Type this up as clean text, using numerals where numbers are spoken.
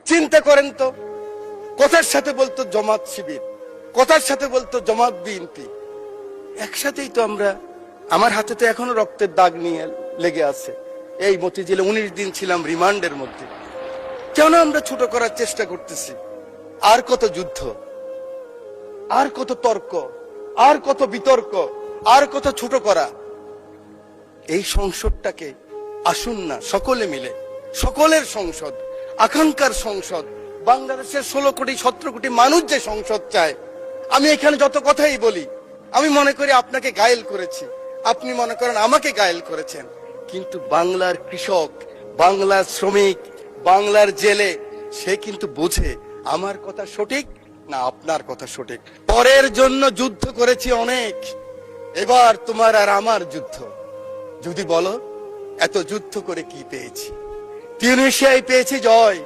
চিন্তা করেন তো, কথার সাথে বলতো জামাত শিবির, কথার সাথে বলতো জামাত বিএনপি, একসাথেই তো আমরা। আমার হাতে তো এখনো রক্তের দাগ নিয়ে লেগে আছে। এই মতিঝিলে 19 দিন ছিলাম রিমান্ডের মধ্যে। কেন আমরা ছোট করার চেষ্টা করতেছি? আর কত যুদ্ধ, আর কত তর্ক, আর কত বিতর্ক, আর কত ছোট করা। এই সংসদটাকে আসুন না সকলে মিলে, সকলের সংসদ, আকাঙ্ক্ষার সংসদ, বাংলাদেশের 16 কোটি 17 কোটি মানুষ যে সংসদ চায়। আমি এখানে যত কথাই বলি, আমি মনে করি আপনাকে ঘায়েল করেছি, আপনি মনে করেন আমাকে ঘায়েল করেছেন, কিন্তু বাংলার কৃষক, বাংলার শ্রমিক, বাংলার জেলে, সে কিন্তু বোঝে আমার কথা সঠিক না আপনার কথা সঠিক। পরের জন্য যুদ্ধ করেছি অনেক, এবার তোমার আর আমার যুদ্ধ। যদি বলো এত যুদ্ধ করে কি পেয়েছি? তিউনিসিয়ায় পেয়েছি জয়,